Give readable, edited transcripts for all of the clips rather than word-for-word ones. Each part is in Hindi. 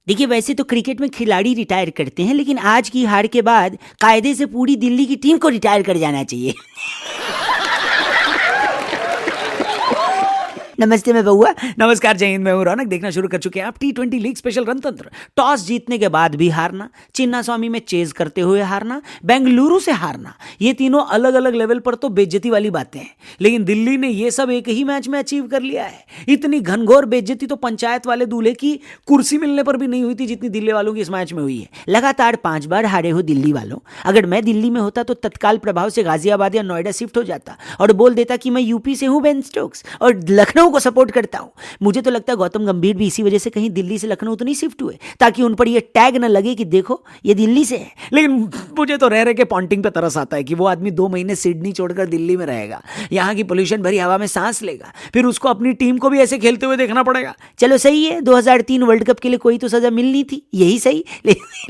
देखिए, वैसे तो क्रिकेट में खिलाड़ी रिटायर करते हैं, लेकिन आज की हार के बाद कायदे से पूरी दिल्ली की टीम को रिटायर कर जाना चाहिए। नमस्ते, मैं बउआ। नमस्कार, जय हिंद। मैं हूं रौनक। देखना शुरू कर चुके हैं आप T20 league special Rantantra. Toss जीतने के बाद भी हारना, चिन्नास्वामी में चेज करते हुए हारना, बेंगलुरु से हारना, ये तीनों अलग अलग लेवल पर तो बेइज्जती वाली बातें हैं। लेकिन दिल्ली ने ये सब एक ही मैच में अचीव कर लिया है। इतनी घनघोर बेइज्जती तो पंचायत वाले दूल्हे की कुर्सी मिलने पर भी नहीं हुई थी जितनी दिल्ली वालों की इस मैच में हुई है। लगातार 5 बार हारे हो दिल्ली वालों। अगर मैं दिल्ली में होता तो तत्काल प्रभाव से गाजियाबाद या नोएडा शिफ्ट हो जाता और बोल देता कि मैं यूपी से हूं, बेन स्टोक्स, और लखनऊ को सपोर्ट करता हूं। मुझे तो लगता है गौतम गंभीर भी इसी वजह से कहीं दिल्ली से लखनऊ तो नहीं शिफ्ट हुए, ताकि उन पर ये टैग न लगे कि देखो ये दिल्ली से है। लेकिन मुझे तो रह के पॉन्टिंग पे तरस आता है कि वो आदमी 2 महीने सिडनी छोड़कर दिल्ली में रहेगा, यहाँ की पोल्यूशन भरी हवा में सांस लेगा, फिर उसको अपनी टीम को भी ऐसे खेलते हुए देखना पड़ेगा। चलो सही है, 2003 वर्ल्ड कप के लिए कोई तो सजा मिलनी थी, यही सही।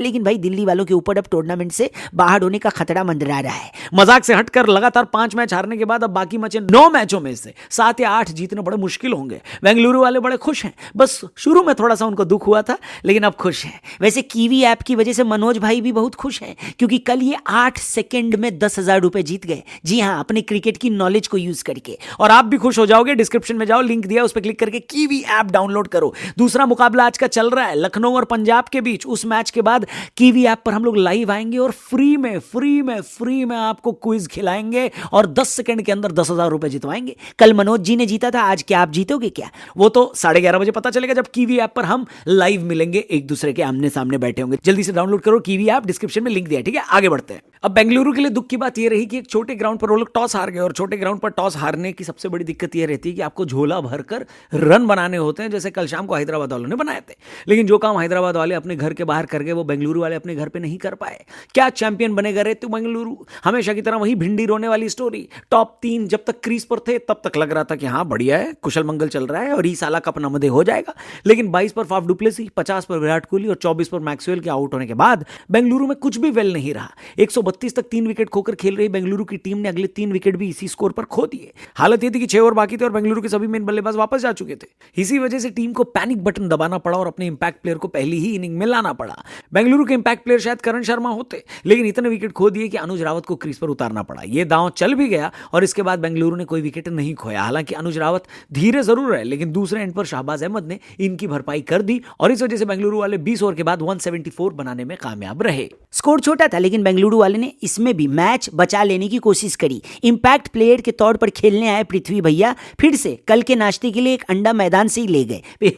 लेकिन भाई दिल्ली वालों के ऊपर अब टूर्नामेंट से बाहर होने का खतरा मंडरा रहा है। मजाक से हटकर लगातार 5 मैच हारने के बाद अब बाकी बचे 9 मैचों में से 7 या 8 जीतने बड़े मुश्किल होंगे। बेंगलुरु वाले बड़े खुश हैं। बस शुरू में थोड़ा सा उनको दुख हुआ था, लेकिन अब खुश हैं। वैसे कीवी ऐप की वजह से मनोज भाई भी बहुत खुश हैं, क्योंकि कल ये 8 सेकंड में 10,000 रुपए जीत गए। जी हाँ, अपने क्रिकेट की नॉलेज को यूज करके। और आप भी खुश हो जाओगे। डिस्क्रिप्शन में जाओ, लिंक दिया, उस पर क्लिक करके कीवी ऐप डाउनलोड करो। दूसरा मुकाबला आज का चल रहा है लखनऊ और पंजाब के बीच। उस मैच के बाद कीवी ऐप पर हम लोग लाइव आएंगे और फ्री में आपको क्विज खिलाएंगे और 10 सेकंड के अंदर 10,000 रुपए जितवाएंगे। कल मनोज जी ने जीता था, आज क्या आप जीतोगे क्या? वो तो 11:30 बजे पता चलेगा, जब कीवी ऐप पर हम लाइव मिलेंगे, एक दूसरे के आमने सामने बैठे होंगे। जल्दी से डाउनलोड करो कीवी ऐप, डिस्क्रिप्शन में लिंक दिया, ठीक है? आगे बढ़ते हैं। अब बेंगलुरु के लिए दुख की बात यह रही कि एक छोटे ग्राउंड पर वो लोग टॉस हार गए, और छोटे ग्राउंड पर टॉस हारने की सबसे बड़ी दिक्कत यह रहती है कि आपको झोला भरकर रन बनाने होते हैं, जैसे कल शाम को हैदराबाद वालों ने बनाए थे। लेकिन जो काम हैदराबाद वाले अपने घर के बाहर कर गए, वो बेंगलुरु वाले अपने घर पे नहीं कर पाए। क्या चैंपियन बनेगा रे तू बेंगलुरु? हमेशा की तरह वही भिंडी रोने वाली स्टोरी। टॉप 3 जब तक क्रीज पर थे तब तक लग रहा था कि हाँ बढ़िया है, कुशल मंगल चल रहा है और ई साला कप नमदे हो जाएगा। लेकिन 22 पर फाफ डुप्लेसी, 50 पर विराट कोहली और 24 पर मैक्सवेल के आउट होने के बाद बेंगलुरु में कुछ भी वेल नहीं रहा। 132 तक 3 विकेट खोकर खेल रही बेंगलुरु की टीम ने अगले 3 विकेट भी इसी स्कोर पर खो दिए। हालत यह थी कि 6 ओवर बाकी थे और बेंगलुरु के सभी मेन बल्लेबाज वापस जा चुके थे। इसी वजह से टीम को पैनिक बटन दबाना पड़ा और अपने इंपैक्ट प्लेयर को पहली ही इनिंग में लाना पड़ा। बेंगलुरु के इंपैक्ट प्लेयर शायद करण शर्मा होते, लेकिन इतने विकेट खो दिए कि अनुज रावत को क्रीज पर उतारना पड़ा। यह दांव चल भी गया और इसके बाद बेंगलुरु ने कोई विकेट नहीं खोया। हालांकि अनुज रावत धीरे जरूर है, लेकिन दूसरे एंड पर शाहबाज अहमद ने इनकी भरपाई कर दी और इस वजह से बेंगलुरु वाले 20 ओवर के बाद 174 बनाने में कामयाब रहे। स्कोर छोटा था, लेकिन बेंगलुरु वाले ने इसमें भी मैच बचा लेने की कोशिश करी। इंपैक्ट प्लेयर के तौर पर खेलने आए पृथ्वी भैया फिर से कल के नाश्ते के लिए एक अंडा मैदान से ही ले गए।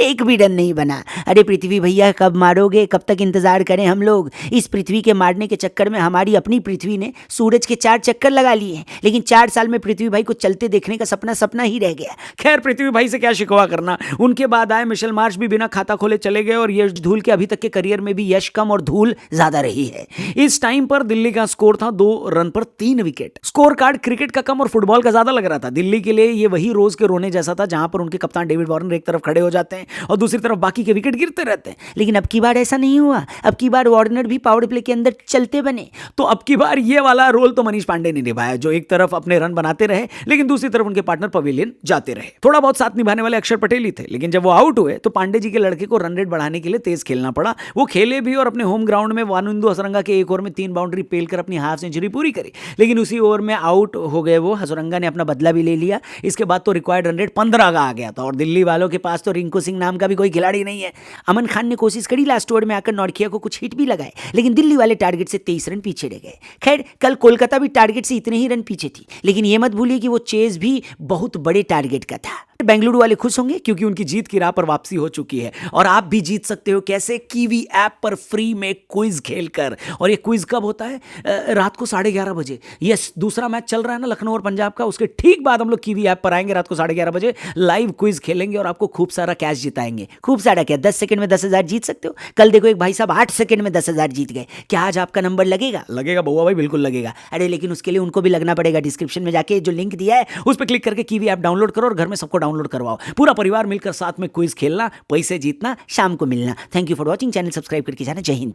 एक भी रन नहीं बना। अरे पृथ्वी भैया कब मारोगे, कब तक इंतजार करें हम लोग? इस पृथ्वी के मारने के चक्कर में हमारी अपनी पृथ्वी ने सूरज के 4 चक्कर लगा लिए हैं, लेकिन 4 साल में पृथ्वी भाई को चलते देखने का सपना ही रह गया। खैर, पृथ्वी भाई से क्या शिकवा करना। उनके बाद आए मिशेल मार्श भी बिना खाता खोले चले गए और यश धूल के अभी तक के करियर में भी यश कम और धूल ज्यादा रही है। इस टाइम पर दिल्ली का स्कोर था 2 रन पर 3 विकेट। स्कोर कार्ड क्रिकेट का कम और फुटबॉल का ज्यादा लग रहा था। दिल्ली के लिए ये वही रोज के रोने जैसा था, जहां पर उनके कप्तान डेविड वार्नर एक तरफ खड़े हो जाते हैं और दूसरी तरफ बाकी के विकेट गिरते रहते हैं। लेकिन अब की बार ऐसा नहीं हुआ। अब की बार वार्नर भी पावर प्ले के अंदर चलते बने। तो अब की बार ये वाला रोल तो मनीष पांडे ने निभाया, जो एक तरफ अपने रन बनाते रहे लेकिन दूसरी तरफ उनके पार्टनर पवेलियन जाते रहे। थोड़ा बहुत साथ निभाने वाले अक्षर पटेल ही थे, लेकिन जब वो आउट हुए तो पांडे जी के लड़के को रन रेट बढ़ाने के लिए तेज खेलना पड़ा। वो खेले भी और अपने होम ग्राउंड में वानुंदु हसरंगा के एक ओवर में 3 बाउंड्री पेलकर अपनी हाफ सेंचुरी पूरी करी। लेकिन उसी ओवर में आउट हो गए वो। हसरंगा ने अपना बदला भी ले लिया। इसके बाद तो रिक्वायर्ड रन रेट 15 का आ गया था और दिल्ली वालों के पास तो रिंकू सिंह नाम का भी कोई खिलाड़ी नहीं है। अमन खान ने कोशिश करी लास्ट ओवर में आकर नॉर्किया को कुछ हिट भी लगाए, लेकिन दिल्ली वाले टारगेट से 23 रन पीछे रह गए। खैर, कल कोलकाता भी टारगेट से इतने ही रन पीछे थी, लेकिन यह मत भूलिए कि वो चेज भी बहुत बड़े टारगेट का था। बेंगलुरु वाले खुश होंगे क्योंकि उनकी जीत की राह पर वापसी हो चुकी है और आप भी जीत सकते हो। कैसे? कीवी ऐप पर फ्री में क्विज खेलकर। और ये क्विज कब होता है? रात को 11:30 बजे। यस, दूसरा मैच चल रहा है ना लखनऊ और पंजाब का, उसके ठीक बाद हम लोग कीवी ऐप पर आएंगे रात को 11:30 बजे। लाइव क्विज खेलेंगे और आपको खूब सारा कैश जिताएंगे। खूब सारा क्या, 10 सेकंड में 10,000 जीत सकते हो। कल देखो एक भाई साहब 8 सेकंड में 10,000 जीत गए। क्या आज आपका नंबर लगेगा? लगेगा बउआ भाई, बिल्कुल लगेगा। अरे लेकिन उसके लिए उनको भी लगना पड़ेगा। डिस्क्रिप्शन में जाके जो लिंक दिया है उस पर क्लिक करके कीवी ऐप डाउनलोड करो और घर में सबको डाउनलोड करवाओ। पूरा परिवार मिलकर साथ में क्विज खेलना, पैसे जीतना, शाम को मिलना। Thank you for watching. Channel subscribe करके जाना। जय हिंद।